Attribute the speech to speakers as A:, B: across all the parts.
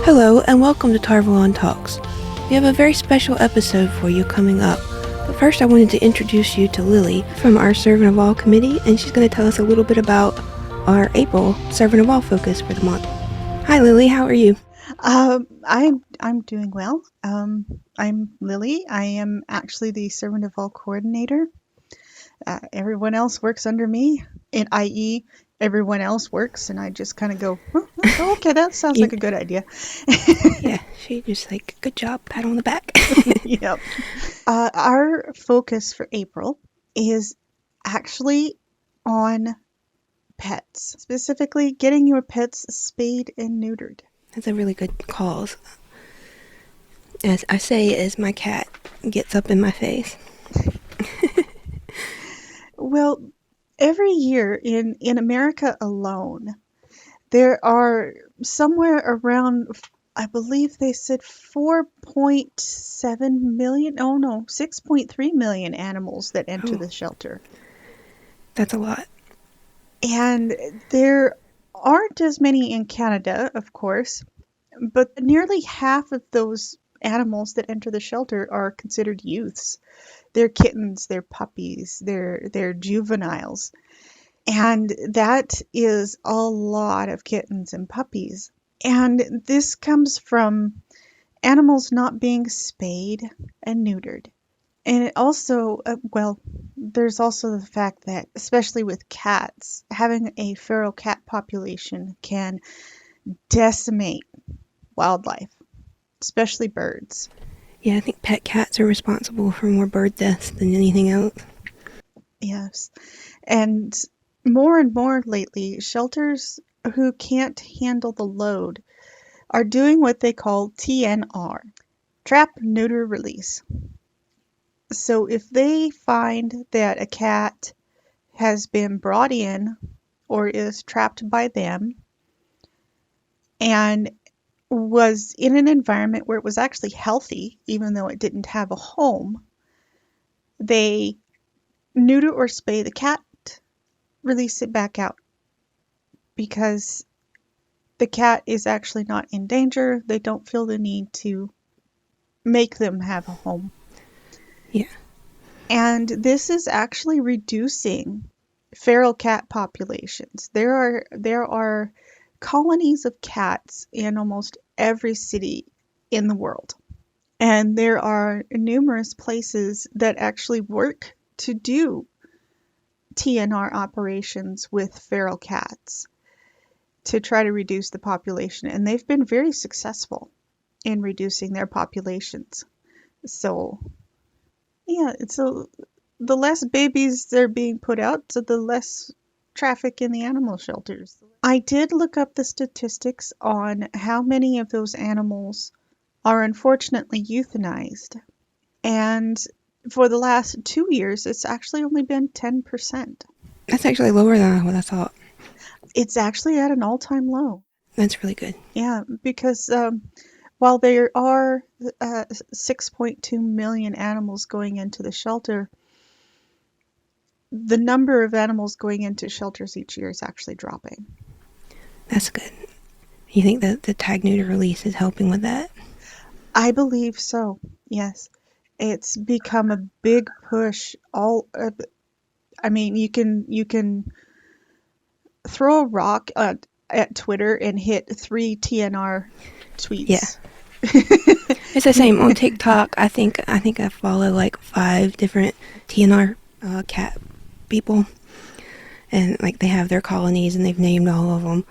A: Hello and welcome to Tarvalon Talks. We have a very special episode for you coming up. But first I wanted to introduce you to Lily from our Servant of All committee, and she's going to tell us a little bit about our April Servant of All focus for the month. Hi Lily, how are you?
B: I'm doing well. I'm Lily. I am actually the Servant of All coordinator. Everyone else works under me, i.e., everyone else works, and I just kind of go, oh, okay, that sounds like a good idea.
A: Yeah, she just good job, pat on the back.
B: Yep. Our focus for April is actually on pets, specifically getting your pets spayed and neutered.
A: That's a really good cause. As I say, as my cat gets up in my face.
B: Well, every year in America alone, there are somewhere around, I believe they said 4.7 million, oh no, 6.3 million animals that enter the shelter.
A: That's a lot.
B: And there aren't as many in Canada, of course, but nearly half of those animals that enter the shelter are considered youths. They're kittens, they're puppies, they're juveniles. And that is a lot of kittens and puppies. And this comes from animals not being spayed and neutered. And it also, there's also the fact that, especially with cats, having a feral cat population can decimate wildlife, especially birds.
A: Yeah, I think pet cats are responsible for more bird deaths than anything else.
B: Yes. And more lately, shelters who can't handle the load are doing what they call TNR, trap, neuter, release. So if they find that a cat has been brought in or is trapped by them and was in an environment where it was actually healthy, even though it didn't have a home, they neuter or spay the cat, release it back out, because the cat is actually not in danger. They don't feel the need to make them have a home.
A: Yeah.
B: And this is actually reducing feral cat populations. There are colonies of cats in almost every city in the world. And there are numerous places that actually work to do TNR operations with feral cats to try to reduce the population. And they've been very successful in reducing their populations. So, yeah, the less babies they're being put out, so the less traffic in the animal shelters. I did look up the statistics on how many of those animals are unfortunately euthanized. And for the last 2 years, it's actually only been 10%.
A: That's actually lower than what I thought.
B: It's actually at an all-time low.
A: That's really good.
B: Yeah, because while there are 6.2 million animals going into the shelter, the number of animals going into shelters each year is actually dropping.
A: That's good. You think that the tag neuter release is helping with that?
B: I believe so, yes. It's become a big push. I mean, you can throw a rock at Twitter and hit 3 TNR tweets.
A: Yeah. It's the same on TikTok. I think I follow 5 different TNR cat people, and they have their colonies and they've named all of them,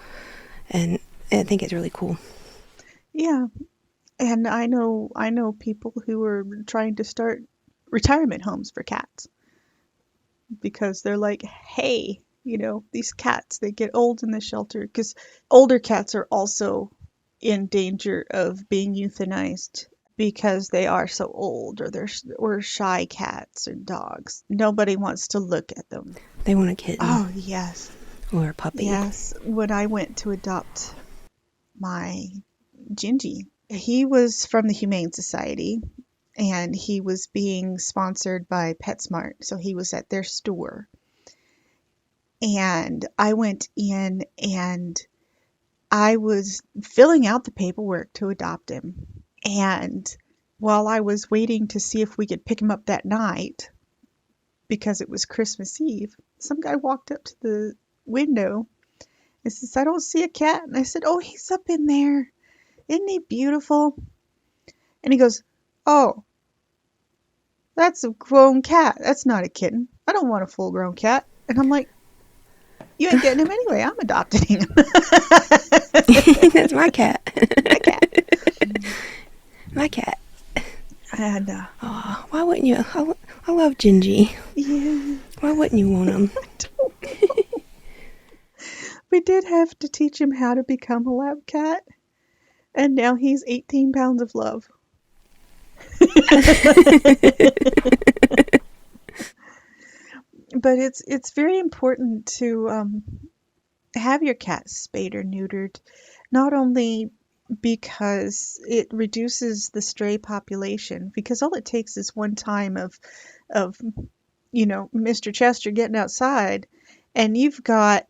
A: and I think it's really cool.
B: Yeah, and I know people who are trying to start retirement homes for cats because they're like, hey, these cats, they get old in the shelter, because older cats are also in danger of being euthanized because they are so old, or shy cats or dogs. Nobody wants to look at them.
A: They want a kitten.
B: Oh, yes.
A: Or a puppy.
B: Yes. When I went to adopt my Gingy, he was from the Humane Society, and he was being sponsored by PetSmart, so he was at their store. And I went in, and I was filling out the paperwork to adopt him. And while I was waiting to see if we could pick him up that night, because it was Christmas Eve, some guy walked up to the window and says, "I don't see a cat." And I said, "Oh, he's up in there. Isn't he beautiful?" And he goes, "Oh, that's a grown cat. That's not a kitten. I don't want a full-grown cat." And I'm like, "You ain't getting him anyway. I'm adopting him."
A: That's my cat.
B: My cat.
A: My cat.
B: And
A: Oh, why wouldn't you? I love Gingy.
B: yeah,
A: Why wouldn't you want him?
B: I don't know. We did have to teach him how to become a lab cat, and now he's 18 pounds of love. But it's very important to have your cat spayed or neutered, not only because it reduces the stray population, because all it takes is one time of Mr. Chester getting outside, and you've got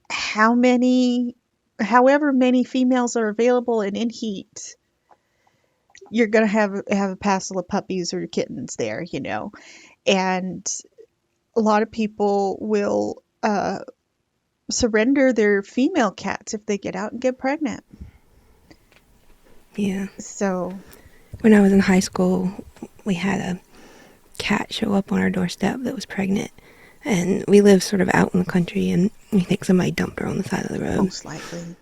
B: however many females are available and in heat, you're gonna have a passel of puppies or kittens there, and a lot of people will surrender their female cats if they get out and get pregnant.
A: Yeah.
B: So
A: When I was in high school, we had a cat show up on our doorstep that was pregnant. And we live sort of out in the country, and we think somebody dumped her on the side of the road.
B: most likely,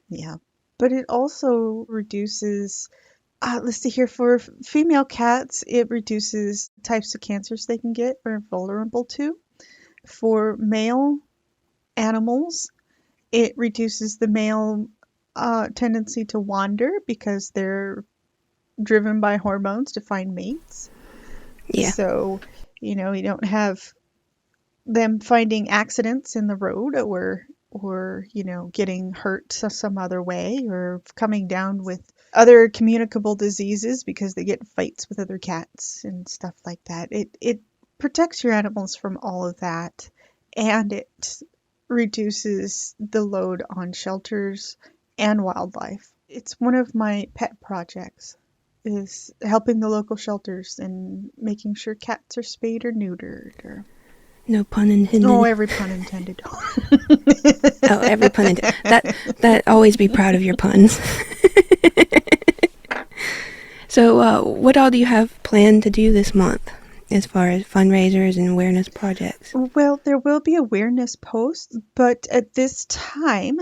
B: yeah. But it also reduces, let's see here, for female cats, it reduces types of cancers they can get or are vulnerable to. For male animals, it reduces the male tendency to wander because they're driven by hormones to find mates.
A: Yeah.
B: So, you don't have them finding accidents in the road or getting hurt some other way or coming down with other communicable diseases because they get in fights with other cats and stuff like that. It protects your animals from all of that, and it reduces the load on shelters and wildlife. It's one of my pet projects, is helping the local shelters and making sure cats are spayed or neutered. Or
A: No pun intended.
B: oh, every pun intended.
A: Oh, every pun intended. That always be proud of your puns. So, what all do you have planned to do this month as far as fundraisers and awareness projects?
B: Well, there will be awareness posts, but at this time,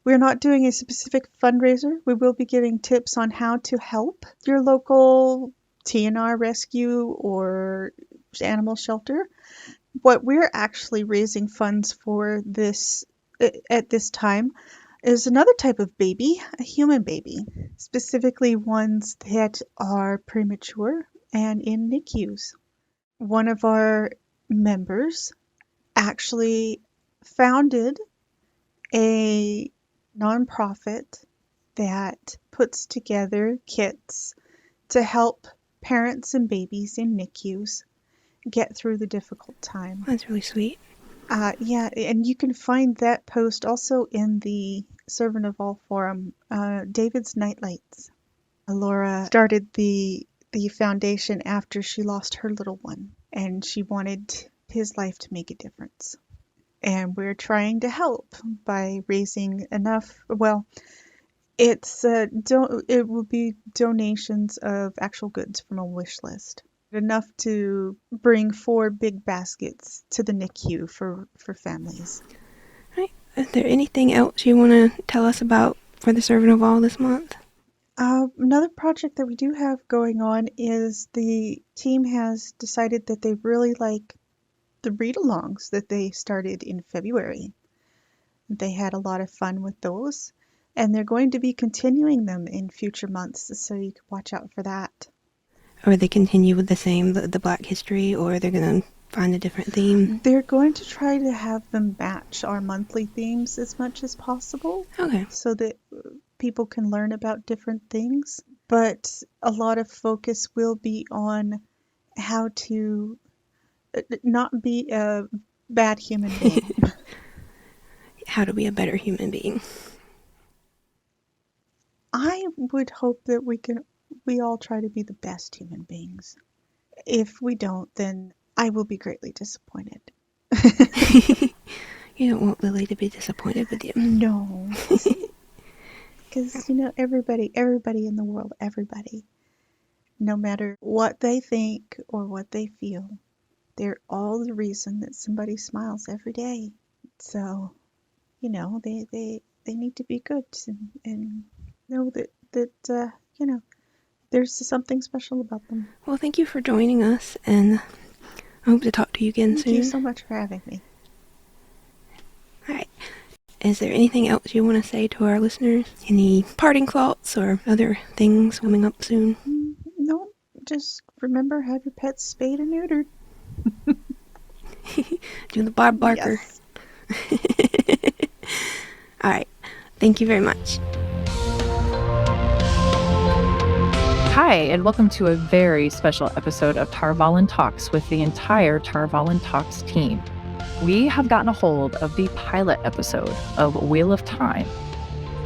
B: we're not doing a specific fundraiser. We will be giving tips on how to help your local TNR rescue or animal shelter. What we're actually raising funds for this at this time is another type of baby, a human baby, specifically ones that are premature and in NICUs. One of our members actually founded a nonprofit that puts together kits to help parents and babies in NICUs get through the difficult time.
A: That's really sweet.
B: Yeah, and you can find that post also in the Servant of All forum, David's Nightlights. Laura started the foundation after she lost her little one, and she wanted his life to make a difference. And we're trying to help by raising enough. Well, it will be donations of actual goods from a wish list. Enough to bring 4 big baskets to the NICU for families.
A: Right. Is there anything else you want to tell us about for the Servant of All this month?
B: Another project that we do have going on is the team has decided that they really like the read-alongs that they started in February. They had a lot of fun with those, and they're going to be continuing them in future months, so you can watch out for that.
A: Or they continue with the same, the Black history, or they're going to find a different theme?
B: They're going to try to have them match our monthly themes as much as possible.
A: Okay.
B: So that people can learn about different things. But a lot of focus will be on how to not be a bad human being.
A: how to be a better human being.
B: I would hope that we all try to be the best human beings. If we don't, then I will be greatly disappointed.
A: You don't want Lily to be disappointed with you.
B: No. Because, everybody in the world, everybody, no matter what they think or what they feel, they're all the reason that somebody smiles every day. So, they need to be good and know that there's something special about them.
A: Well, thank you for joining us, and I hope to talk to you again soon.
B: Thank you so much for having me.
A: All right. Is there anything else you want to say to our listeners? Any parting thoughts or other things coming up soon?
B: No, just remember, have your pets spayed and neutered.
A: Do the Bob Barker.
B: Yes.
A: All right. Thank you very much.
C: Hi, and welcome to a very special episode of Tarvalon Talks with the entire Tarvalon Talks team. We have gotten a hold of the pilot episode of Wheel of Time.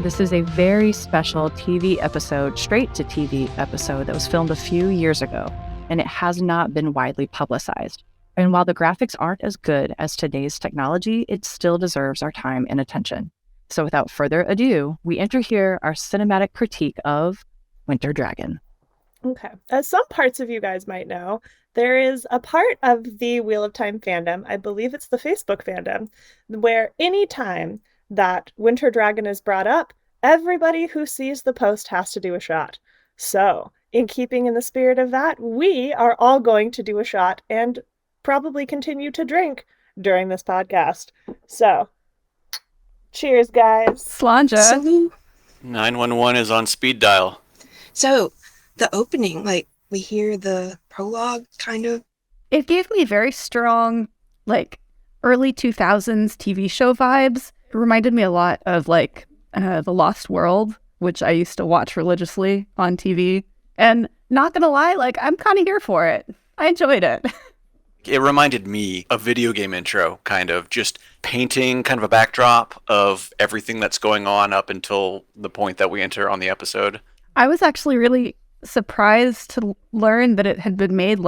C: This is a very special TV episode, straight-to-TV episode that was filmed a few years ago, and it has not been widely publicized. And while the graphics aren't as good as today's technology, it still deserves our time and attention. So without further ado, we enter here our cinematic critique of Winter Dragon.
D: Okay. As some parts of you guys might know, there is a part of the Wheel of Time fandom, I believe it's the Facebook fandom, where any time that Winter Dragon is brought up, everybody who sees the post has to do a shot. So, in keeping in the spirit of that, we are all going to do a shot and probably continue to drink during this podcast. So, cheers, guys.
C: Slanja.
A: Salute.
E: 911 is on speed dial.
A: So, the opening, we hear the prologue, kind of.
C: It gave me very strong, early 2000s TV show vibes. It reminded me a lot of, The Lost World, which I used to watch religiously on TV. And not gonna lie, I'm kind of here for it. I enjoyed it.
E: It reminded me of video game intro, kind of, just painting kind of a backdrop of everything that's going on up until the point that we enter on the episode.
C: I was actually really surprised to learn that it had been made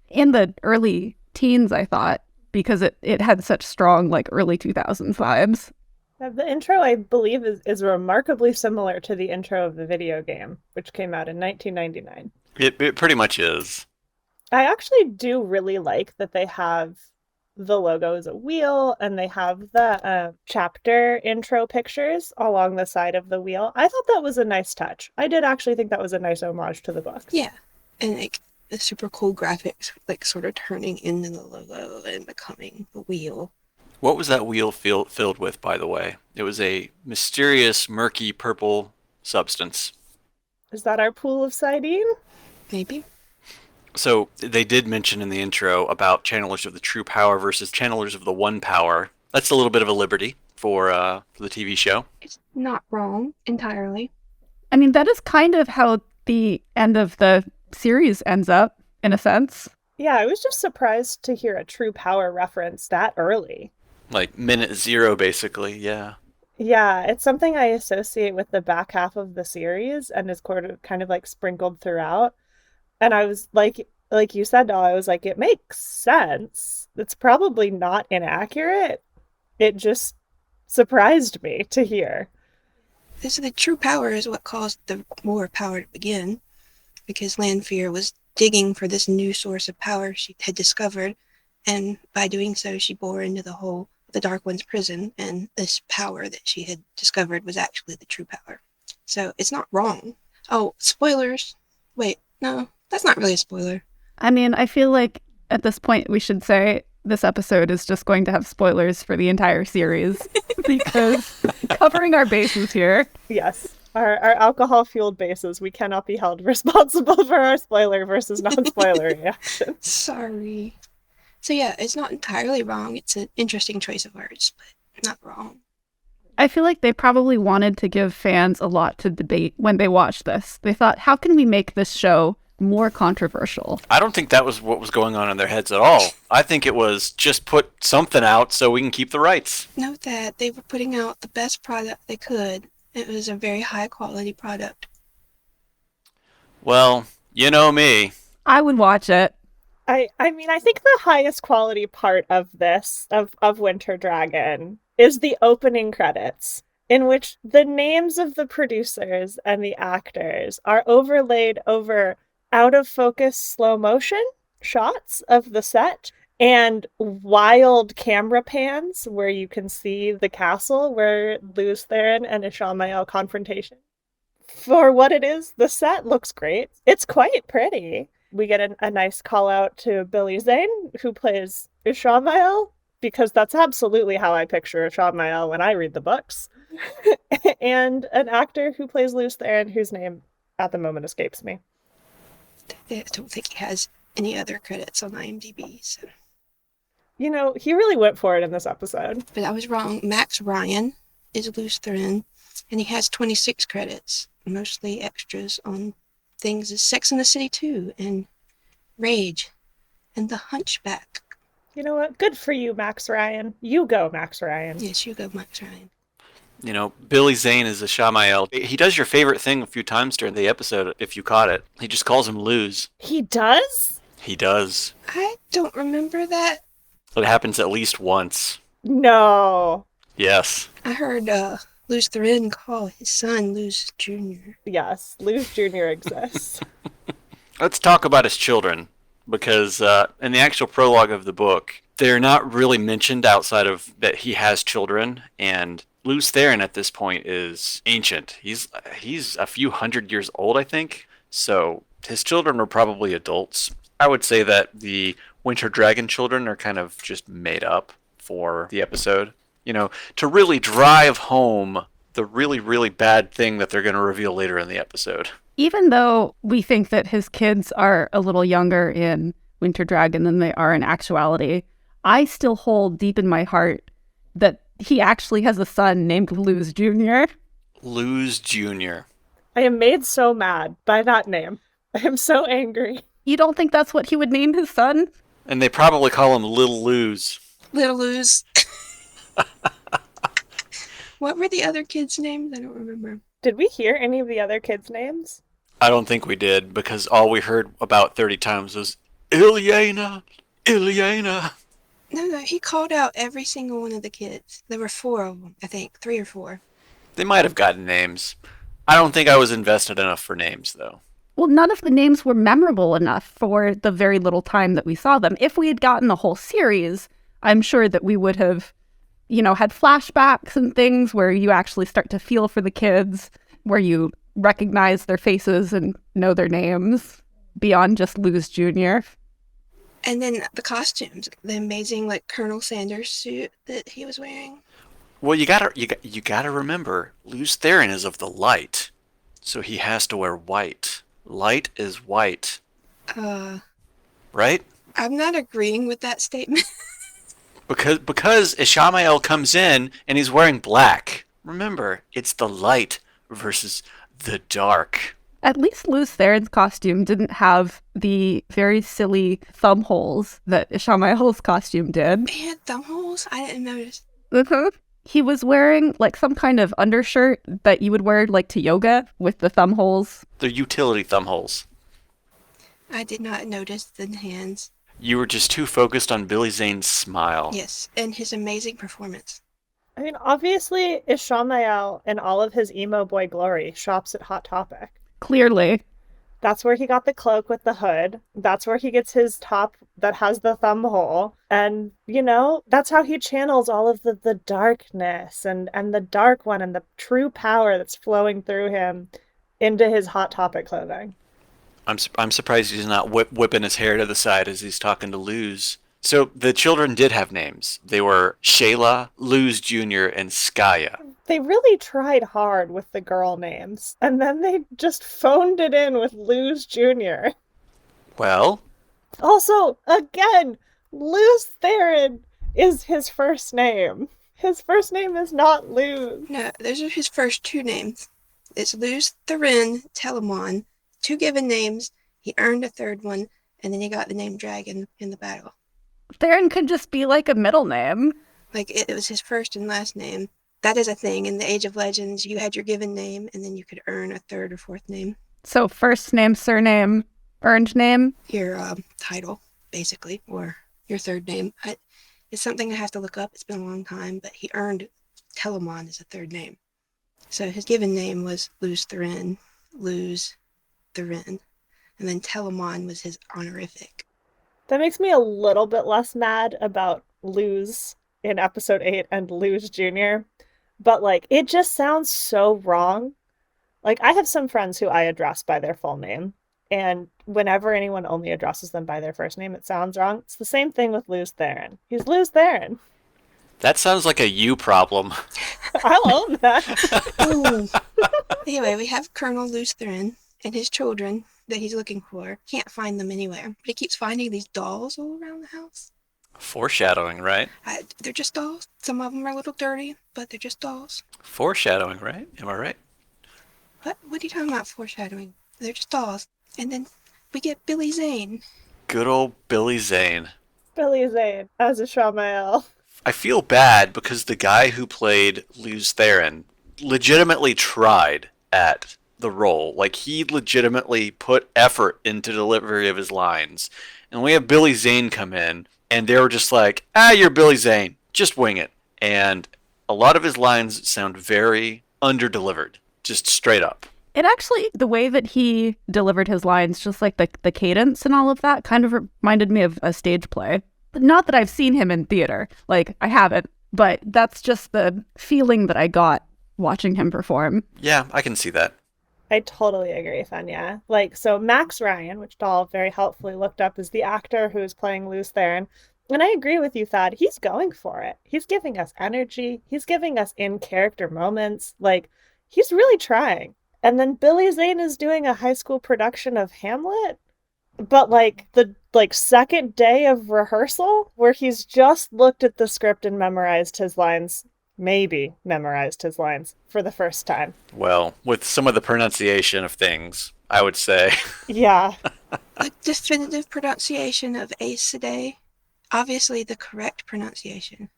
C: in the early teens, I thought, because it had such strong early 2000s vibes.
D: The intro, I believe, is remarkably similar to the intro of the video game, which came out in 1999.
E: It pretty much is.
D: I actually do really like that they have the logo as a wheel, and they have the chapter intro pictures along the side of the wheel. I thought that was a nice touch. I did actually think that was a nice homage to the books.
A: Yeah, and the super cool graphics, sort of turning into the logo and becoming the wheel.
E: What was that wheel filled with, by the way? It was a mysterious, murky purple substance.
D: Is that our pool of Sidene?
A: Maybe.
E: So they did mention in the intro about channelers of the true power versus channelers of the one power. That's a little bit of a liberty for the TV show.
A: It's not wrong entirely.
C: I mean, that is kind of how the end of the series ends up, in a sense.
D: Yeah, I was just surprised to hear a true power reference that early.
E: Minute 0, basically, yeah.
D: Yeah, it's something I associate with the back half of the series and is kind of sprinkled throughout. And I was like you said, Doll, I was like, it makes sense. It's probably not inaccurate. It just surprised me to hear.
A: So the true power is what caused the War of Power to begin, because Lanfear was digging for this new source of power she had discovered, and by doing so, she bore into the hole of the Dark One's prison, and this power that she had discovered was actually the true power. So it's not wrong. Oh, spoilers. Wait, no. That's not really a spoiler.
C: I mean, I feel like at this point we should say this episode is just going to have spoilers for the entire series because covering our bases here.
D: Yes. Our alcohol-fueled bases, we cannot be held responsible for our spoiler versus non-spoiler reactions.
A: Sorry. So yeah, it's not entirely wrong. It's an interesting choice of words, but not wrong.
C: I feel like they probably wanted to give fans a lot to debate when they watched this. They thought, how can we make this show
F: more controversial.
E: I don't think that was what was going on in their heads at all. I think it was just put something out so we can keep the rights.
A: Note that they were putting out the best product they could. It was a very high quality product.
E: Well, you know me.
F: I would watch it.
D: I mean, I think the highest quality part of this, of Winter Dragon, is the opening credits, in which the names of the producers and the actors are overlaid over out-of-focus slow motion shots of the set and wild camera pans where you can see the castle where Lews Therin and Ishamael confrontation. For what it is, the set looks great. It's quite pretty. We get a nice call out to Billy Zane, who plays Ishamael, because that's absolutely how I picture Ishamael when I read the books. And an actor who plays Lews Therin, whose name at the moment escapes me.
A: I don't think he has any other credits on IMDb. So.
D: You know, he really went for it in this episode.
A: But I was wrong. Max Ryan is Lews Therin, and he has 26 credits, mostly extras on things as Sex and the City 2 and Rage and The Hunchback.
D: You know what? Good for you, Max Ryan. You go, Max Ryan.
A: Yes, you go, Max Ryan.
E: You know, Billy Zane is a Ishamael. He does your favorite thing a few times during the episode, if you caught it. He just calls him Luz.
D: He does?
E: He does.
A: I don't remember that.
E: It happens at least once.
D: No.
E: Yes.
A: I heard Lews Therin call his son Lews Jr.
D: Yes, Lews Jr. exists.
E: Let's talk about his children, because in the actual prologue of the book, they're not really mentioned outside of that he has children, and Lews Therin at this point is ancient. He's a few hundred years old, I think, so his children are probably adults. I would say that the Winter Dragon children are kind of just made up for the episode. You know, to really drive home the really, really bad thing that they're going to reveal later in the episode.
F: Even though we think that his kids are a little younger in Winter Dragon than they are in actuality, I still hold deep in my heart that he actually has a son named Lews Jr.
E: Lews Jr.
D: I am made so mad by that name. I am so angry.
F: You don't think that's what he would name his son?
E: And they probably call him Little Luz.
A: Little Luz. What were the other kids' names? I don't remember.
D: Did we hear any of the other kids' names?
E: I don't think we did, because all we heard about 30 times was Ilyana, Ilyana.
A: No, he called out every single one of the kids. There were 4 of them, I think. 3 or 4.
E: They might have gotten names. I don't think I was invested enough for names, though.
F: Well, none of the names were memorable enough for the very little time that we saw them. If we had gotten a whole series, I'm sure that we would have, had flashbacks and things where you actually start to feel for the kids, where you recognize their faces and know their names beyond just Lews Jr.
A: And then the costumes, the amazing Colonel Sanders suit that he was wearing.
E: Well, you gotta remember, Lews Therin is of the light, so he has to wear white. Light is white. Right?
A: I'm not agreeing with that statement.
E: Because Ishamael comes in and he's wearing black. Remember, it's the light versus the dark.
F: At least Lews Therin's costume didn't have the very silly thumb holes that Ishamael's costume did.
A: He had thumb holes? I didn't notice.
F: He was wearing some kind of undershirt that you would wear to yoga with the thumb holes.
E: They're utility thumb holes.
A: I did not notice the hands.
E: You were just too focused on Billy Zane's smile.
A: Yes, and his amazing performance.
D: I mean, obviously, Ishamael, in all of his emo boy glory, shops at Hot Topic.
F: Clearly.
D: That's where he got the cloak with the hood. That's where he gets his top that has the thumb hole. And, that's how he channels all of the darkness and the dark one and the true power that's flowing through him into his Hot Topic clothing.
E: I'm surprised he's not whipping his hair to the side as he's talking to Luz. So the children did have names. They were Shayla, Lews Jr., and Skaya.
D: They really tried hard with the girl names, and then they just phoned it in with Lews Jr.
E: Well?
D: Also, again, Lews Therin is his first name. His first name is not Lews.
A: No, those are his first 2 names. It's Lews Therin Telamon, 2 given names, He earned a third one, and then he got the name Dragon in the battle.
F: Theron could just be like a middle name.
A: Like, it was his first and last name. That is a thing. In the Age of Legends, you had your given name, and then you could earn a third or fourth name.
F: So first name, surname, earned name?
A: Your title, basically, or your third name. It's something I have to look up. It's been a long time, but he earned Telamon as a third name. So his given name was Luz Therin, Luz Therin, and then Telamon was his honorific.
D: That makes me a little bit less mad about Luz in episode 8 and Luz Jr., but like, it just sounds so wrong. Like, I have some friends who I address by their full name, and whenever anyone only addresses them by their first name, it sounds wrong. It's the same thing with Luz Therin. He's Luz Therin.
E: That sounds like a you problem.
D: I'll own that.
A: Anyway, we have Colonel Luz Therin and his children that he's looking for. Can't find them anywhere, but he keeps finding these dolls all around the house.
E: Foreshadowing, right?
A: They're just dolls. Some of them are a little dirty, but they're just dolls.
E: Foreshadowing, right? Am I right?
A: What are you talking about, foreshadowing? They're just dolls. And then we get Billy Zane.
E: Good old Billy Zane.
D: Billy Zane as a Shamael.
E: I feel bad because the guy who played Luz Therin legitimately tried at the role. Like, he legitimately put effort into delivery of his lines. And we have Billy Zane come in, and they were just like, you're Billy Zane. Just wing it. And a lot of his lines sound very under-delivered. Just straight up.
F: It actually, the way that he delivered his lines, just like the cadence and all of that, kind of reminded me of a stage play. Not that I've seen him in theater. Like, I haven't. But that's just the feeling that I got watching him perform.
E: Yeah, I can see that.
D: I totally agree, Fenya. Like, so Max Ryan, which Doll very helpfully looked up, is the actor who's playing Luz Therin. And I agree with you, Thad. He's going for it. He's giving us energy. He's giving us in-character moments. Like, he's really trying. And then Billy Zane is doing a high school production of Hamlet. But like the second day of rehearsal, where he's just looked at the script and memorized his lines, maybe memorized his lines for the first time.
E: Well, with some of the pronunciation of things, I would say.
D: Yeah.
A: The definitive pronunciation of Aes Sedai. Obviously the correct pronunciation.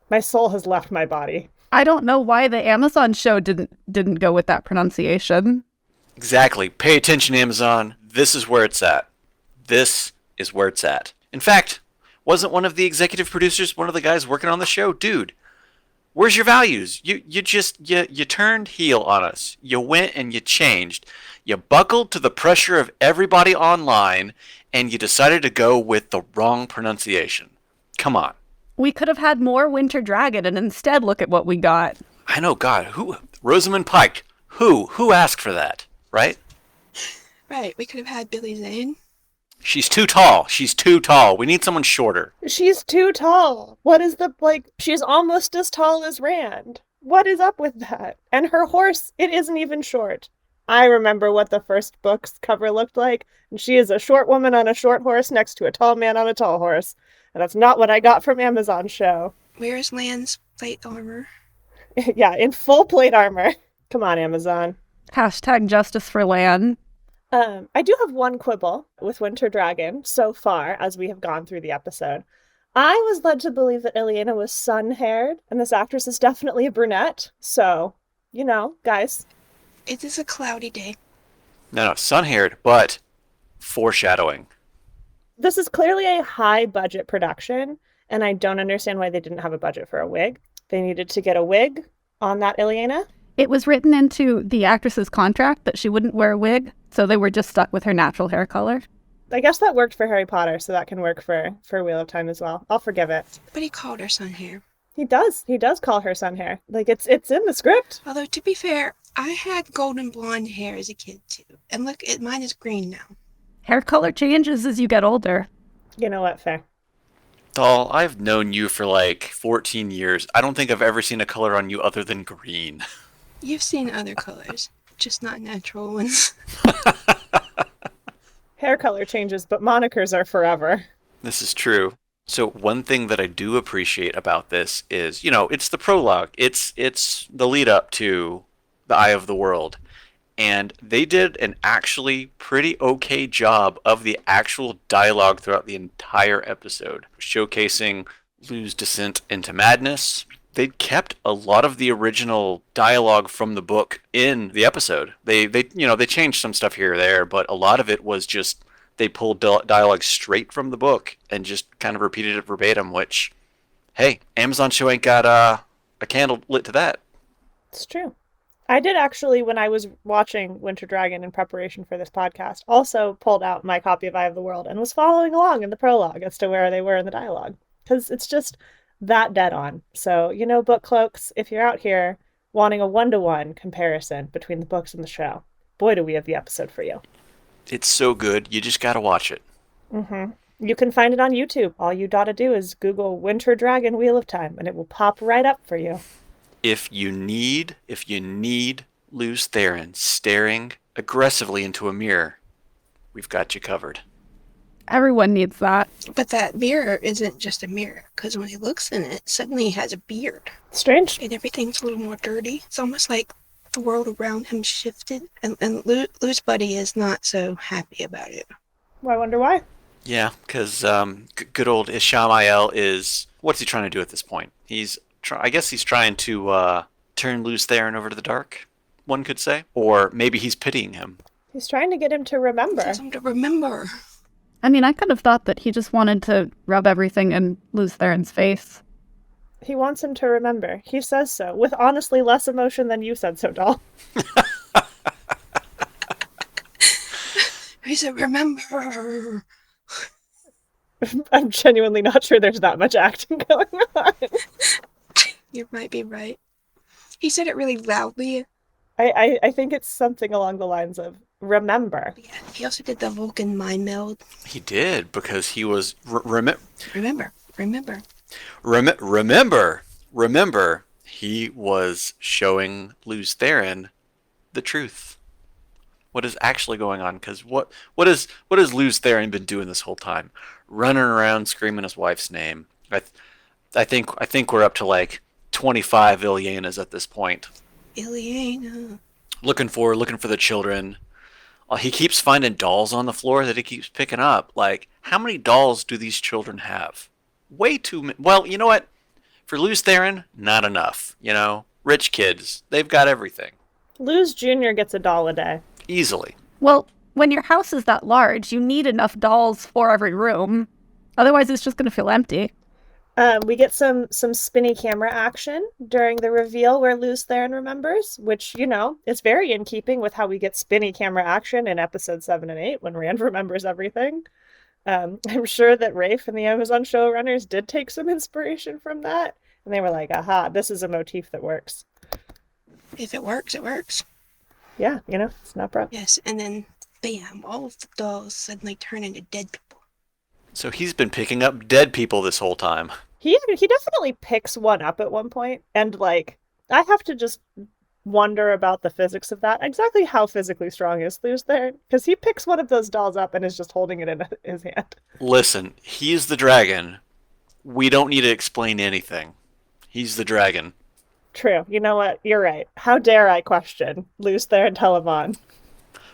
D: My soul has left my body.
F: I don't know why the Amazon show didn't go with that pronunciation.
E: Exactly. Pay attention, Amazon. This is where it's at. This is where it's at. In fact, wasn't one of the executive producers one of the guys working on the show? Dude, where's your values? You turned heel on us. You went and you changed. You buckled to the pressure of everybody online, and you decided to go with the wrong pronunciation. Come on.
F: We could have had more Winter Dragon, and instead look at what we got.
E: I know, God. Who? Rosamund Pike. Who asked for that? Right?
A: Right, we could have had Billy Zane.
E: She's too tall. She's too tall. We need someone shorter.
D: She's too tall. What is she's almost as tall as Rand. What is up with that? And her horse, it isn't even short. I remember what the first book's cover looked like, and she is a short woman on a short horse next to a tall man on a tall horse. And that's not what I got from Amazon show.
A: Where is Lan's plate armor?
D: Yeah, in full plate armor. Come on, Amazon.
F: Hashtag justice for Lan.
D: I do have one quibble with Winter Dragon so far as we have gone through the episode. I was led to believe that Ileana was sun-haired, and this actress is definitely a brunette. So, guys.
A: It is a cloudy day.
E: No, sun-haired, but foreshadowing.
D: This is clearly a high-budget production, and I don't understand why they didn't have a budget for a wig. They needed to get a wig on that Ileana.
F: It was written into the actress's contract that she wouldn't wear a wig, so they were just stuck with her natural hair color.
D: I guess that worked for Harry Potter, so that can work for Wheel of Time as well. I'll forgive it.
A: But he called her sun hair.
D: He does. He does call her sun hair. Like, it's in the script.
A: Although, to be fair, I had golden blonde hair as a kid, too. And look, mine is green now.
F: Hair color changes as you get older.
D: You know what? Fair.
E: Doll, I've known you for like 14 years. I don't think I've ever seen a color on you other than green.
A: You've seen other colors, just not natural ones.
D: Hair color changes, but monikers are forever.
E: This is true. So one thing that I do appreciate about this is, it's the prologue. It's the lead up to the Eye of the World. and they did an actually pretty okay job of the actual dialogue throughout the entire episode, showcasing Lou's descent into madness. They kept a lot of the original dialogue from the book in the episode. They changed some stuff here or there, but a lot of it was just they pulled dialogue straight from the book and just kind of repeated it verbatim, which, hey, Amazon show ain't got a candle lit to that.
D: It's true. I did actually, when I was watching Winter Dragon in preparation for this podcast, also pulled out my copy of Eye of the World and was following along in the prologue as to where they were in the dialogue. Because it's just that dead on. So, book cloaks, if you're out here wanting a one-to-one comparison between the books and the show, boy, do we have the episode for you.
E: It's so good, you just gotta watch it.
D: Mm-hmm. You can find it on YouTube. All you gotta do is Google Winter Dragon Wheel of Time, and it will pop right up for you.
E: If you need Luz Theron staring aggressively into a mirror, we've got you covered.
F: Everyone needs that.
A: But that mirror isn't just a mirror, because when he looks in it, suddenly he has a beard.
D: Strange.
A: And everything's a little more dirty. It's almost like the world around him shifted. And Lou's buddy is not so happy about it.
D: I wonder why.
E: Yeah, because good old Ishamael is... What's he trying to do at this point? I guess he's trying to turn Luz Theron over to the dark, one could say. Or maybe he's pitying him.
D: He's trying to get him to remember.
A: He wants him to remember.
F: I mean, I could have thought that he just wanted to rub everything in Luz Theron's face.
D: He wants him to remember. He says so, with honestly less emotion than you said so, doll.
A: He said, remember.
D: I'm genuinely not sure there's that much acting going on.
A: You might be right. He said it really loudly.
D: I think it's something along the lines of, remember.
A: Yeah, he also did the Vulcan mind meld.
E: He did, because he was... Remember. He was showing Luz Theron the truth. What is actually going on? Because what has Luz Theron been doing this whole time? Running around screaming his wife's name. I think we're up to like 25 Ilyanas at this point.
A: Ilyana.
E: Looking for the children. He keeps finding dolls on the floor that he keeps picking up. Like, how many dolls do these children have? Way too many. Well, you know what? For Luz Theron, not enough. Rich kids, they've got everything.
D: Luz Jr. gets a doll a day.
E: Easily.
F: Well, when your house is that large, you need enough dolls for every room. Otherwise, it's just going to feel empty.
D: We get some spinny camera action during the reveal where Luz Theron remembers, which, is very in keeping with how we get spinny camera action in episode 7 and 8 when Rand remembers everything. I'm sure that Rafe and the Amazon showrunners did take some inspiration from that. And they were like, aha, this is a motif that works.
A: If it works, it works.
D: Yeah, it's not broke.
A: Yes, and then, bam, all of the dolls suddenly turn into dead people.
E: So he's been picking up dead people this whole time.
D: He definitely picks one up at one point, and I have to just wonder about the physics of that. Exactly how physically strong is Luz there? Because he picks one of those dolls up and is just holding it in his hand.
E: Listen, he's the dragon. We don't need to explain anything. He's the dragon.
D: True. You know what? You're right. How dare I question Luz there and Televon?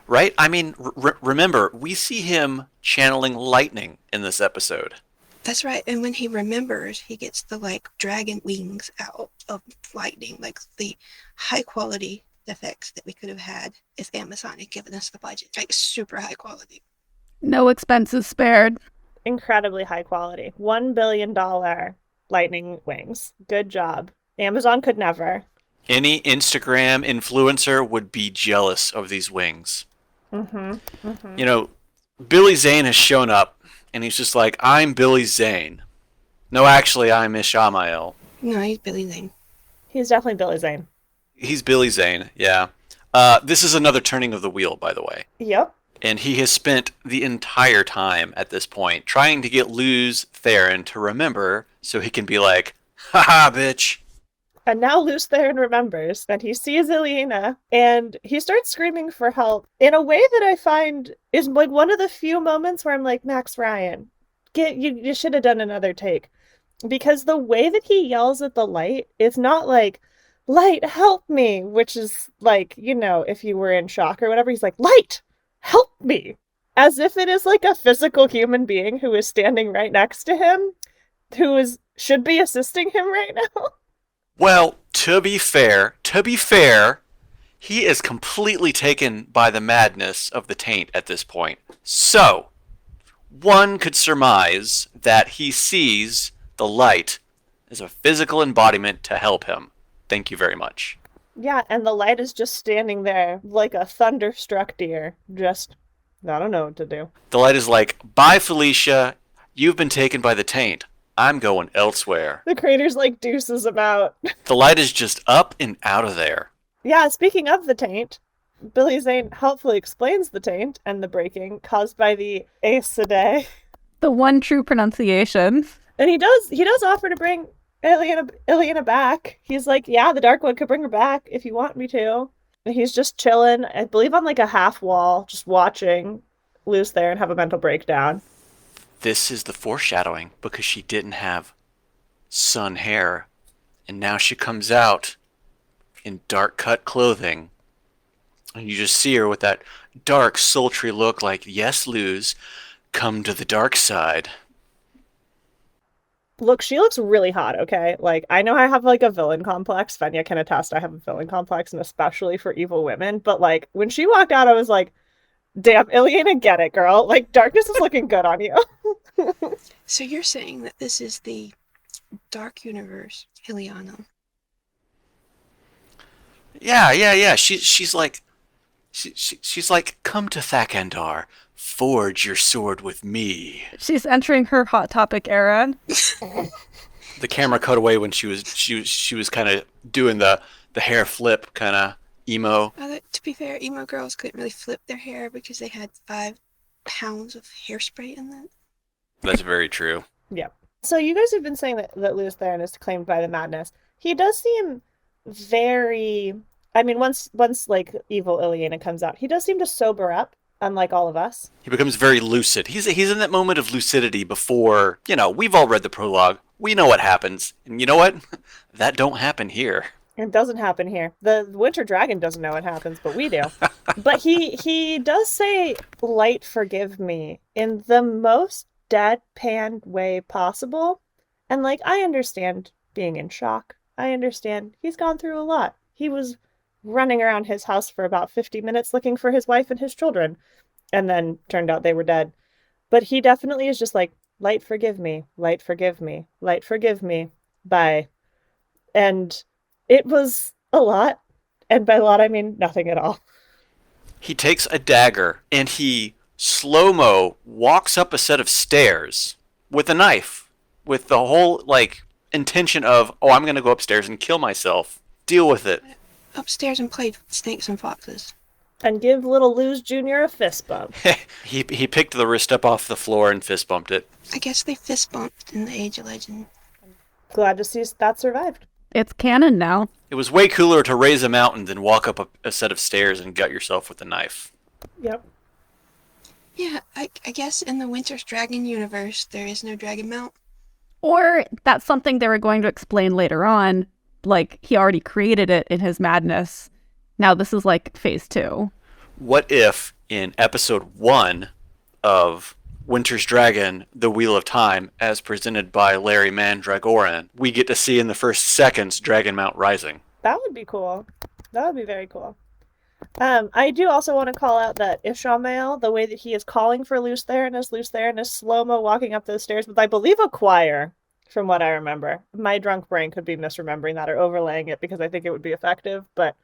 E: Right? I mean, remember, we see him channeling lightning in this episode.
A: That's right, and when he remembers, he gets the, dragon wings out of lightning, the high-quality effects that we could have had if Amazon had given us the budget. Super high quality.
F: No expenses spared.
D: Incredibly high quality. $1 billion lightning wings. Good job. Amazon could never.
E: Any Instagram influencer would be jealous of these wings.
D: Mm-hmm. Mm-hmm.
E: Billy Zane has shown up, and he's just like, I'm Billy Zane. No, actually, I'm Ishamael.
A: No, he's Billy Zane.
D: He's definitely Billy Zane.
E: He's Billy Zane, yeah. This is another turning of the wheel, by the way.
D: Yep.
E: And he has spent the entire time at this point trying to get Luz Theron to remember so he can be like, haha, bitch.
D: And now Luz Theron remembers that he sees Ilyana and he starts screaming for help in a way that I find is one of the few moments where I'm like, Max Ryan, you should have done another take. Because the way that he yells at the light, it's not like, Light, help me, which is like, if you were in shock or whatever, he's like, Light, help me, as if it is like a physical human being who is standing right next to him, should be assisting him right now.
E: Well, to be fair, he is completely taken by the madness of the taint at this point. So, one could surmise that he sees the light as a physical embodiment to help him. Thank you very much.
D: Yeah, and the light is just standing there like a thunderstruck deer. Just, I don't know what to do.
E: The light is like, bye, Felicia. You've been taken by the taint. I'm going elsewhere.
D: The crater's like deuces about.
E: The light is just up and out of there.
D: Yeah, speaking of the taint, Billy Zane helpfully explains the taint and the breaking caused by the Aes Sedai.
F: The one true pronunciation.
D: And he does offer to bring Ileana back. He's like, yeah, the Dark One could bring her back if you want me to. And he's just chilling, I believe on like a half wall, just watching Luce there and have a mental breakdown.
E: This is the foreshadowing, because she didn't have sun hair, and now she comes out in dark cut clothing, and you just see her with that dark, sultry look like, yes, Luz, come to the dark side.
D: Look, she looks really hot, okay? Like, I know I have like a villain complex. Fenya can attest I have a villain complex, and especially for evil women. But like, when she walked out, I was like, damn, Ileana, get it, girl. Like, darkness is looking good on you.
A: So you're saying that this is the Dark Universe, Ileana?
E: Yeah. She's like, she's like, come to Thakandar, forge your sword with me.
F: She's entering her Hot Topic era.
E: The camera cut away when she was kind of doing the hair flip kind of emo.
A: To be fair, emo girls couldn't really flip their hair because they had 5 pounds of hairspray in them.
E: That's very true.
D: Yeah. So you guys have been saying that Luce Theron is claimed by the madness. He does seem very... I mean, once like evil Ileana comes out, he does seem to sober up, unlike all of us.
E: He becomes very lucid. He's in that moment of lucidity before, we've all read the prologue. We know what happens. And you know what? That don't happen here.
D: It doesn't happen here. The Winter Dragon doesn't know what happens, but we do. But he does say, Light, forgive me, in the most deadpan way possible. And like, I understand being in shock. I understand he's gone through a lot. He was running around his house for about 50 minutes looking for his wife and his children, and then turned out they were dead. But he definitely is just like, Light, forgive me. Light, forgive me. Light, forgive me. Bye. And it was a lot. And by a lot, I mean nothing at all.
E: He takes a dagger and he slow-mo walks up a set of stairs with a knife, with the whole, intention of, I'm going to go upstairs and kill myself. Deal with it.
A: Upstairs and played snakes and foxes.
D: And give little Luz Jr. a fist bump.
E: He picked the wrist up off the floor and fist bumped it.
A: I guess they fist bumped in the Age of Legend.
D: Glad to see that survived.
F: It's canon now.
E: It was way cooler to raise a mountain than walk up a set of stairs and gut yourself with a knife.
D: Yep.
A: Yeah, I guess in the Winter's Dragon universe, there is no dragon mount.
F: Or that's something they were going to explain later on. Like, he already created it in his madness. Now this is like phase 2.
E: What if in episode 1 of Winter's Dragon, The Wheel of Time, as presented by Larry Mandragoran, we get to see in the first seconds Dragon Mount Rising?
D: That would be cool. That would be very cool. I do also want to call out that Ishamael, the way that he is calling for Luce Theron is slow-mo walking up those stairs with, I believe, a choir, from what I remember. My drunk brain could be misremembering that or overlaying it because I think it would be effective, but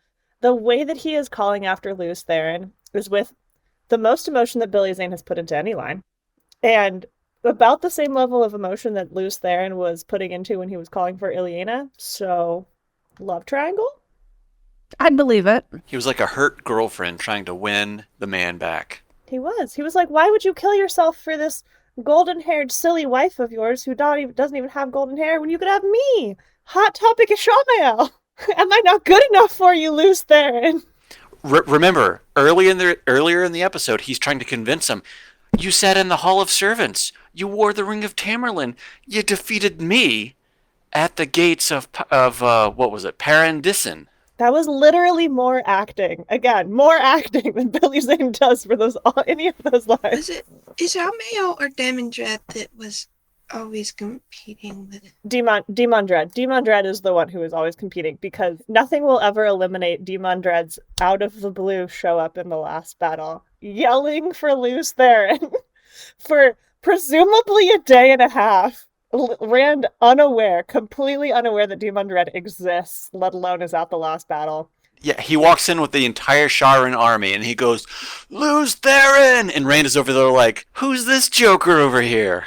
D: the way that he is calling after Luce Theron is with the most emotion that Billy Zane has put into any line. And about the same level of emotion that Luce Theron was putting into when he was calling for Ileana. So, love triangle?
F: I believe it.
E: He was like a hurt girlfriend trying to win the man back.
D: He was. He was like, why would you kill yourself for this golden-haired silly wife of yours who doesn't even have golden hair when you could have me? Hot Topic Ishamael. Am I not good enough for you, Luce Theron?
E: Remember, earlier in the episode, he's trying to convince him, you sat in the Hall of Servants. You wore the Ring of Tamerlane. You defeated me. at the gates of what was it, Parandisan.
D: That was literally more acting. Again, more acting than Billy Zane does for any of those lines.
A: Is it Almael or Damondred that was always competing with
D: Demon Dread is the one who is always competing, because nothing will ever eliminate Demon Dread's out of the blue show up in the last battle, yelling for Luce Theron for presumably a day and a half. Rand completely unaware that Demon Dread exists, let alone is at the last battle.
E: Yeah, he walks in with the entire Sharan army, and he goes, "Lose Theron!" And Rand is over there like, "Who's this joker over here?"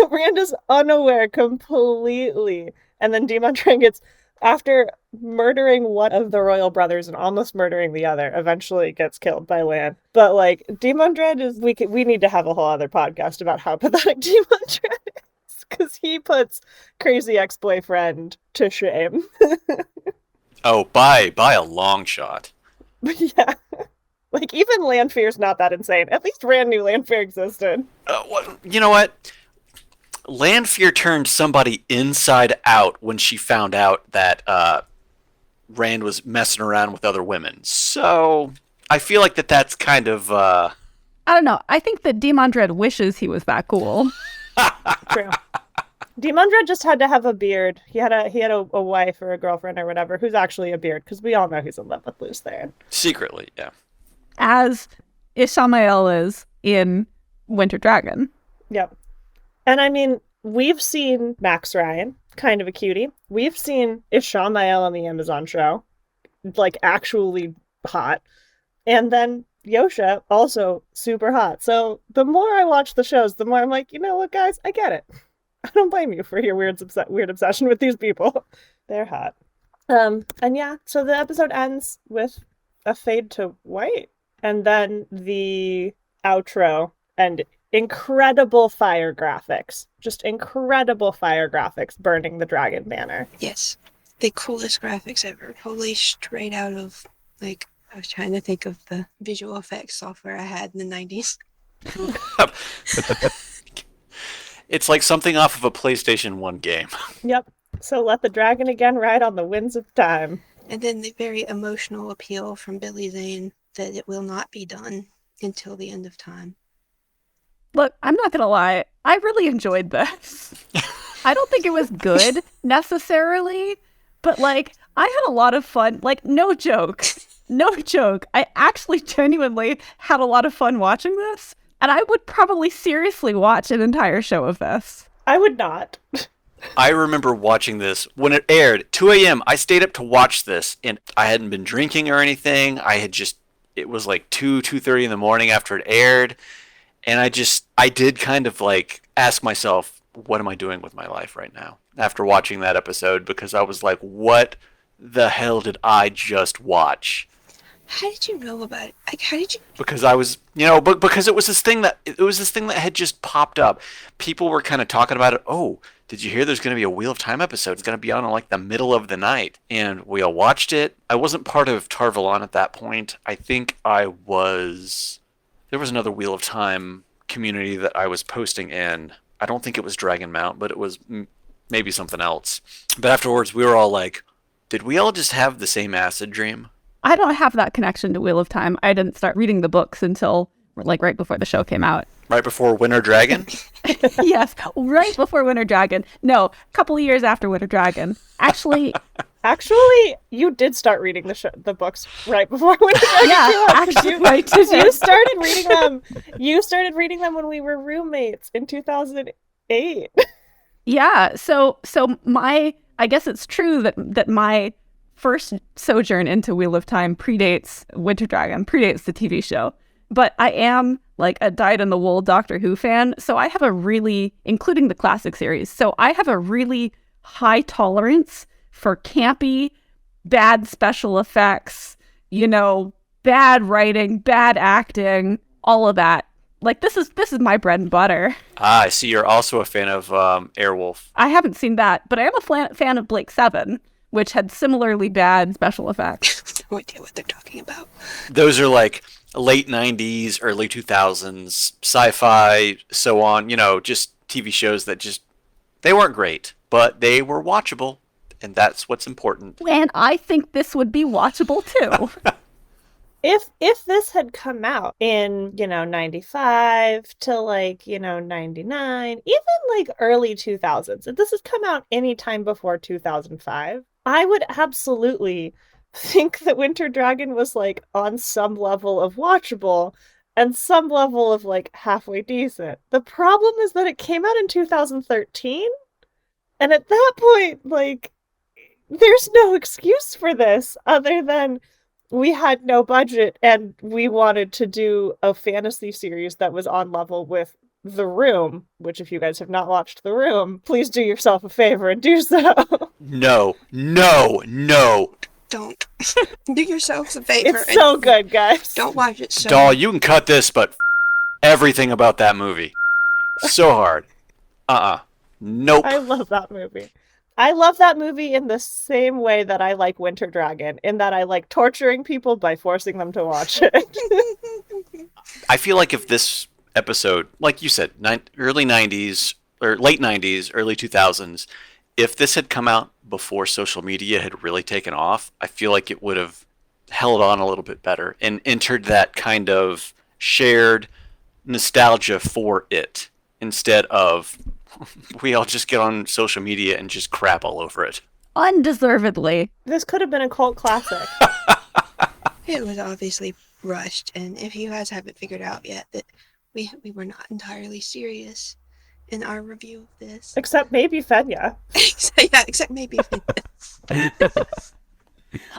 D: Rand is unaware completely. And then Demon Dread gets, after murdering one of the royal brothers and almost murdering the other, eventually gets killed by Lan. But, like, Demon Dread is, we need to have a whole other podcast about how pathetic Demon Dread is. Because he puts crazy ex-boyfriend to shame.
E: Oh, by a long shot.
D: Yeah. Like, even Lanfear's not that insane. At least Rand knew Lanfear existed.
E: You know what? Lanfear turned somebody inside out when she found out that Rand was messing around with other women. So, I feel like that's kind of...
F: I don't know. I think that Demon Dread wishes he was that cool.
D: True. Demon Dread just had to have a beard. He had a wife or a girlfriend or whatever who's actually a beard, because we all know he's in love with Luce Theron.
E: Secretly, yeah.
F: As Ishamael is in Winter Dragon.
D: Yep. And I mean, we've seen Max Ryan, kind of a cutie. We've seen Ishamael on the Amazon show, like actually hot. And then Yosha, also super hot. So the more I watch the shows, the more I'm like, you know what, guys? I get it. I don't blame you for your weird obsession with these people. They're hot. And yeah, so the episode ends with a fade to white. And then the outro and incredible fire graphics. Just incredible fire graphics burning the dragon banner.
A: Yes. The coolest graphics ever. Totally straight out of, like, I was trying to think of the visual effects software I had in the 90s.
E: It's like something off of a PlayStation 1 game.
D: Yep. So let the dragon again ride on the winds of time.
A: And then the very emotional appeal from Billy Zane that it will not be done until the end of time.
F: Look, I'm not going to lie. I really enjoyed this. I don't think it was good necessarily, but like, I had a lot of fun. Like, no joke. I actually genuinely had a lot of fun watching this. And I would probably seriously watch an entire show of this.
D: I would not.
E: I remember watching this when it aired, 2 a.m. I stayed up to watch this, and I hadn't been drinking or anything. It was like 2:30 in the morning after it aired. And I did kind of like ask myself, what am I doing with my life right now? After watching that episode, because I was like, what the hell did I just watch?
A: How did you know about it? Like, how did you?
E: Because I was, because it was this thing that had just popped up. People were kind of talking about it. Oh, did you hear there's going to be a Wheel of Time episode? It's going to be on in like the middle of the night. And we all watched it. I wasn't part of Tarvalon at that point. I think there was another Wheel of Time community that I was posting in. I don't think it was Dragon Mount, but it was maybe something else. But afterwards, we were all like, did we all just have the same acid dream?
F: I don't have that connection to Wheel of Time. I didn't start reading the books until like right before the show came out.
E: Right before Winter Dragon?
F: Yes, right before Winter Dragon. No, a couple of years after Winter Dragon. Actually, you did start reading the books right before Winter Dragon came out. Actually, right.
D: You started reading them. You started reading them when we were roommates in 2008.
F: Yeah. So I guess it's true that my first sojourn into Wheel of Time predates Winter Dragon, predates the TV show. But I am like a dyed-in-the-wool Doctor Who fan, so I have including the classic series, so I have a really high tolerance for campy, bad special effects, bad writing, bad acting, all of that. Like, this is my bread and butter.
E: Ah, I see you're also a fan of Airwolf.
F: I haven't seen that, but I am a fan of Blake 7, which had similarly bad special effects.
A: No idea what they're talking about.
E: Those are like late 90s, early 2000s, sci-fi, so on, just TV shows that they weren't great, but they were watchable, and that's what's important.
F: And I think this would be watchable too.
D: If this had come out in, 95 to 99, even early 2000s, if this had come out any time before 2005, I would absolutely think that Winter Dragon was on some level of watchable and some level of halfway decent. The problem is that it came out in 2013, and at that point, there's no excuse for this other than we had no budget and we wanted to do a fantasy series that was on level with The Room, which if you guys have not watched The Room, please do yourself a favor and do so.
E: No.
A: Don't. Do yourselves a favor.
D: It's so good, guys.
A: Don't watch it so
E: Doll, you can cut this, but everything about that movie. So hard. Nope.
D: I love that movie. I love that movie in the same way that I like Winter Dragon, in that I like torturing people by forcing them to watch it.
E: I feel like if this episode, like you said, early 90s, or late 90s, early 2000s, if this had come out before social media had really taken off, I feel like it would have held on a little bit better and entered that kind of shared nostalgia for it, instead of we all just get on social media and just crap all over it.
F: Undeservedly.
D: This could have been a cult classic.
A: It was obviously rushed, and if you guys haven't figured out yet that we were not entirely serious in our review of this.
D: Except maybe Fenya.
A: Yeah, except maybe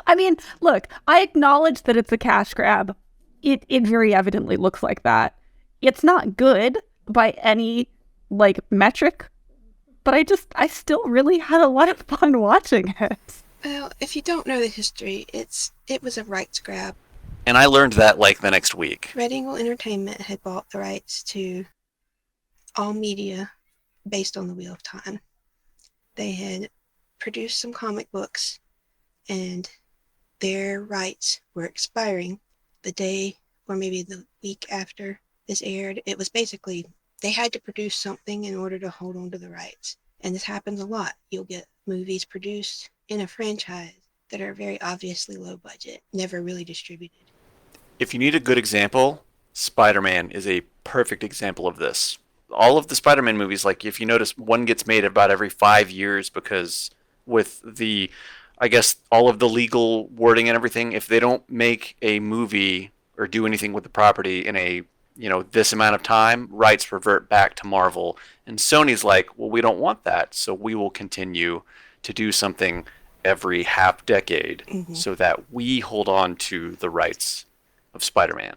F: I mean, look, I acknowledge that it's a cash grab. It very evidently looks like that. It's not good by any metric, but I still really had a lot of fun watching it.
A: Well, if you don't know the history, it was a rights grab.
E: And I learned that the next week.
A: Red Eagle Entertainment had bought the rights to all media based on the Wheel of Time. They had produced some comic books, and their rights were expiring the day or maybe the week after this aired. It was basically they had to produce something in order to hold on to the rights. And this happens a lot. You'll get movies produced in a franchise that are very obviously low budget, never really distributed.
E: If you need a good example, Spider-Man is a perfect example of this. All of the Spider-Man movies, if you notice, one gets made about every 5 years because with the, I guess, all of the legal wording and everything, if they don't make a movie or do anything with the property in a this amount of time, rights revert back to Marvel. And Sony's like, well, we don't want that, so we will continue to do something every half decade so that we hold on to the rights of Spider-Man.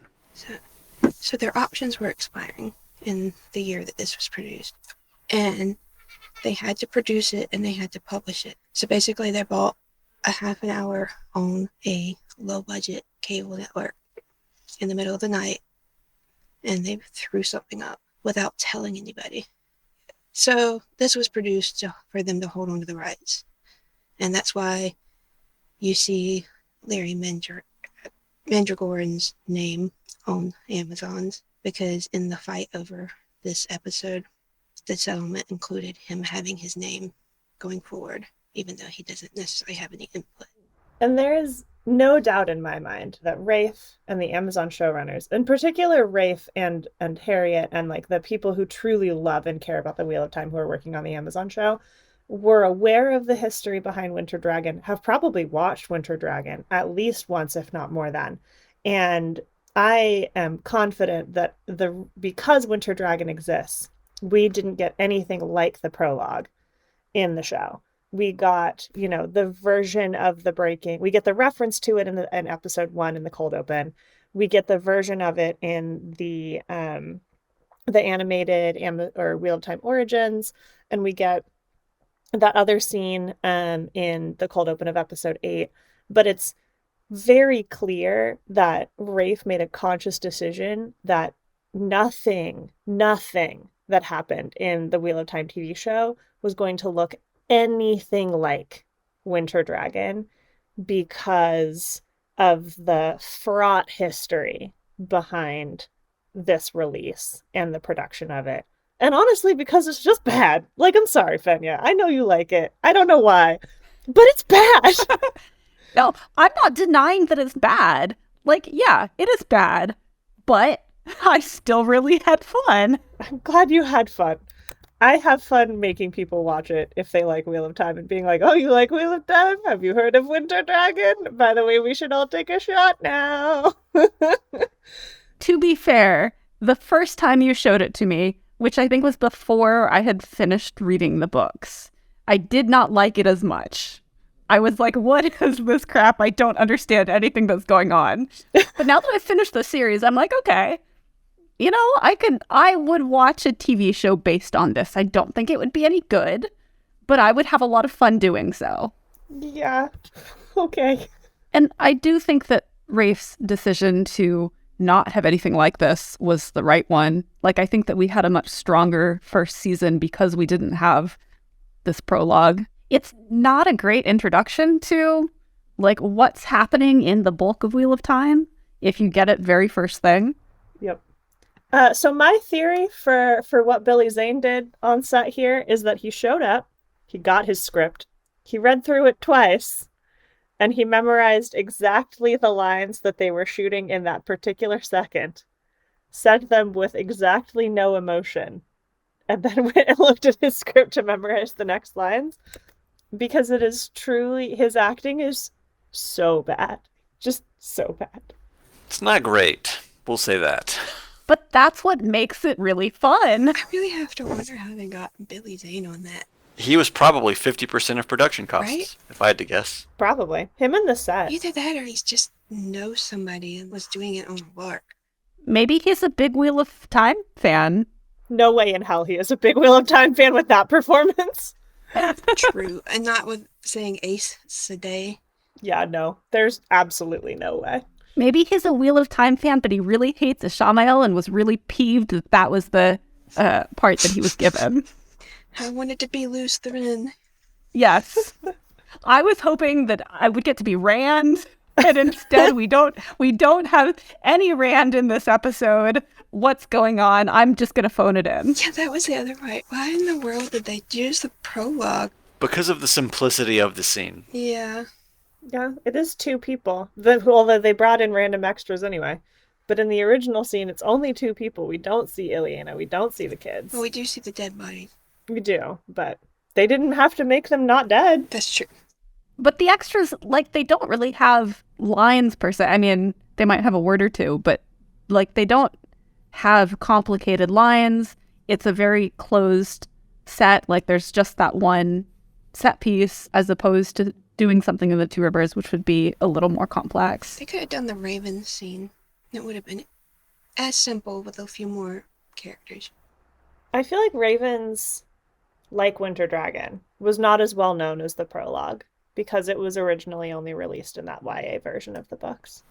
A: So their options were expiring in the year that this was produced. And they had to produce it and they had to publish it. So basically they bought a half an hour on a low budget cable network in the middle of the night, and they threw something up without telling anybody. So this was produced for them to hold on to the rights. And that's why you see Larry Mandragoran's name on Amazon's, because in the fight over this episode, the settlement included him having his name going forward, even though he doesn't necessarily have any input.
D: And there is no doubt in my mind that Rafe and the Amazon showrunners, in particular Rafe and Harriet and the people who truly love and care about the Wheel of Time who are working on the Amazon show, were aware of the history behind Winter Dragon, have probably watched Winter Dragon at least once, if not more than. And I am confident that because Winter Dragon exists, we didn't get anything like the prologue in the show. We got, the version of the breaking. We get the reference to it in episode 1 in the cold open. We get the version of it in the animated or Wheel of Time Origins, and we get that other scene in the cold open of episode 8. But it's very clear that Rafe made a conscious decision that nothing that happened in the Wheel of Time TV show was going to look anything like Winter Dragon because of the fraught history behind this release and the production of it And honestly, because it's just bad. Like, I'm sorry, Fenya. I know you like it. I don't know why, but it's bad.
F: No, I'm not denying that it's bad. Like, yeah, it is bad, but I still really had fun.
D: I'm glad you had fun. I have fun making people watch it if they like Wheel of Time and being like, oh, you like Wheel of Time? Have you heard of Winter Dragon? By the way, we should all take a shot now.
F: To be fair, the first time you showed it to me, which I think was before I had finished reading the books, I did not like it as much. I was like, what is this crap? I don't understand anything that's going on. But now that I've finished the series, I'm like, okay, you know, I would watch a TV show based on this. I don't think it would be any good, but I would have a lot of fun doing so.
D: Yeah. Okay.
F: And I do think that Rafe's decision to not have anything like this was the right one. Like, I think that we had a much stronger first season because we didn't have this prologue. It's not a great introduction to, like, what's happening in the bulk of Wheel of Time if you get it very first thing.
D: Yep. So my theory for what Billy Zane did on set here is that he showed up, he got his script, he read through it twice, and he memorized exactly the lines that they were shooting in that particular second, said them with exactly no emotion, and then went and looked at his script to memorize the next lines. Because it is truly, his acting is so bad. Just so bad.
E: It's not great. We'll say that.
F: But that's what makes it really fun.
A: I really have to wonder how they got Billy Zane on that.
E: He was probably 50% of production costs,
A: Right?
E: if I had to guess.
D: Probably. Him and the set.
A: Either that or he's just knows somebody and was doing it on a lark.
F: Maybe he's a big Wheel of Time fan.
D: No way in hell he is a big Wheel of Time fan with that performance.
A: True. And not with saying Ace Sedai.
D: Yeah, no. There's absolutely no way.
F: Maybe he's a Wheel of Time fan, but he really hates Ishamael and was really peeved that that was the part that he was given.
A: I wanted to be Lutheran.
F: Yes. I was hoping that I would get to be Rand, and instead we don't have any Rand in this episode. What's going on? I'm just gonna phone it in.
A: Yeah, that was the other way. Why in the world did they use the prologue?
E: Because of the simplicity of the scene.
A: Yeah.
D: Yeah, it is two people. Although they brought in random extras anyway. But in the original scene, it's only two people. We don't see Ileana. We don't see the kids.
A: Well, we do see the dead body.
D: We do, but they didn't have to make them not dead.
A: That's true.
F: But the extras, like, they don't really have lines per se. I mean, they might have a word or two, but, like, they don't have complicated lines. It's a very closed set. Like, there's just that one set piece as opposed to doing something in the Two Rivers, which would be a little more complex.
A: They could have done the Raven scene. It would have been as simple with a few more characters.
D: I feel like Ravens, like Winter Dragon, was not as well known as the prologue because it was originally only released in that YA version of the books.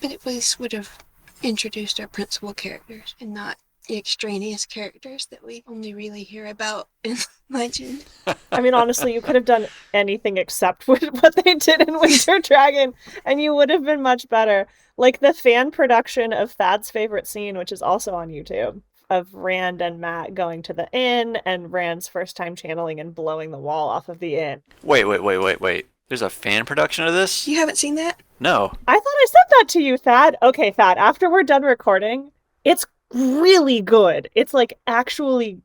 A: But at least would have introduced our principal characters and not the extraneous characters that we only really hear about in legend.
D: I mean, honestly, you could have done anything except what they did in Winter Dragon, and you would have been much better. Like the fan production of Thad's favorite scene, which is also on YouTube, of Rand and Matt going to the inn and Rand's first time channeling and blowing the wall off of the inn.
E: Wait. There's a fan production of this?
A: You haven't seen that?
E: No.
D: I thought I said that to you, Thad. Okay, Thad, after we're done recording, it's really good. It's like actually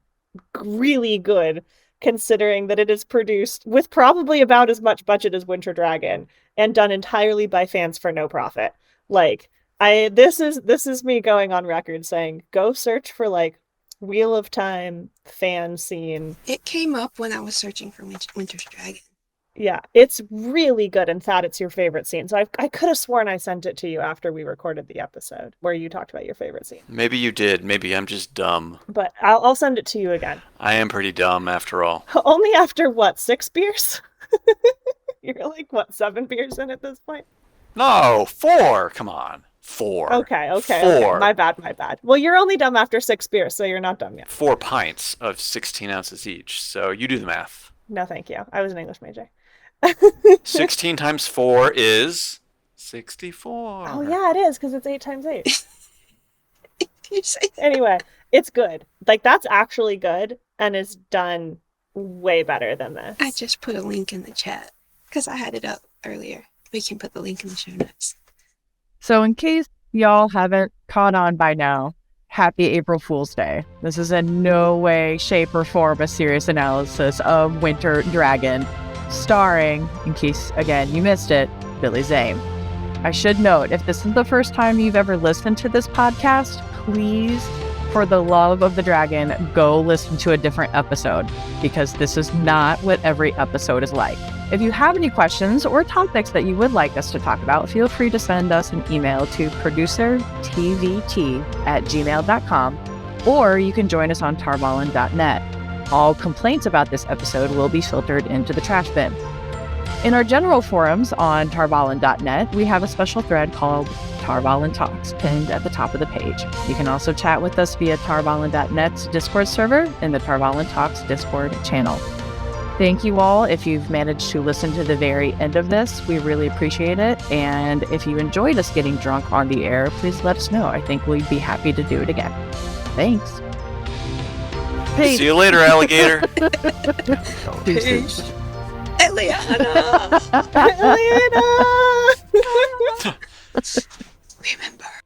D: really good considering that it is produced with probably about as much budget as Winter Dragon and done entirely by fans for no profit. Like, this is me going on record saying go search for like Wheel of Time fan scene.
A: It came up when I was searching for Winter's Dragon.
D: Yeah, it's really good, and Thad, it's your favorite scene. So I could have sworn I sent it to you after we recorded the episode where you talked about your favorite scene.
E: Maybe you did. Maybe I'm just dumb.
D: But I'll send it to you again.
E: I am pretty dumb after all.
D: Only after, what, 6 beers? You're like, what, 7 beers in at this point?
E: No, 4. Come on. 4.
D: Okay.
E: 4.
D: My bad. Well, you're only dumb after 6 beers, so you're not dumb yet.
E: 4 pints of 16 ounces each. So you do the math.
D: No, thank you. I was an English major.
E: 16 times 4 is 64.
D: Oh, yeah, it is, because it's 8 times 8.
A: You say that?
D: Anyway, it's good. Like, that's actually good and is done way better than this.
A: I just put a link in the chat because I had it up earlier. We can put the link in the show notes.
C: So in case y'all haven't caught on by now, happy April Fool's Day. This is in no way, shape, or form a serious analysis of Winter Dragon, starring, in case, again, you missed it, Billy Zane. I should note, if this is the first time you've ever listened to this podcast, please, for the love of the dragon, go listen to a different episode, because this is not what every episode is like. If you have any questions or topics that you would like us to talk about, feel free to send us an email to producertvt@gmail.com, or you can join us on tarvalon.net. All complaints about this episode will be filtered into the trash bin. In our general forums on tarvalon.net, we have a special thread called Tarvalon Talks pinned at the top of the page. You can also chat with us via tarvalon.net's Discord server in the Tarvalon Talks Discord channel. Thank you all if you've managed to listen to the very end of this. We really appreciate it. And if you enjoyed us getting drunk on the air, please let us know. I think we'd be happy to do it again. Thanks. Peace.
E: See you later, alligator.
C: Peace.
A: Eliana!
D: Eliana!
A: Remember.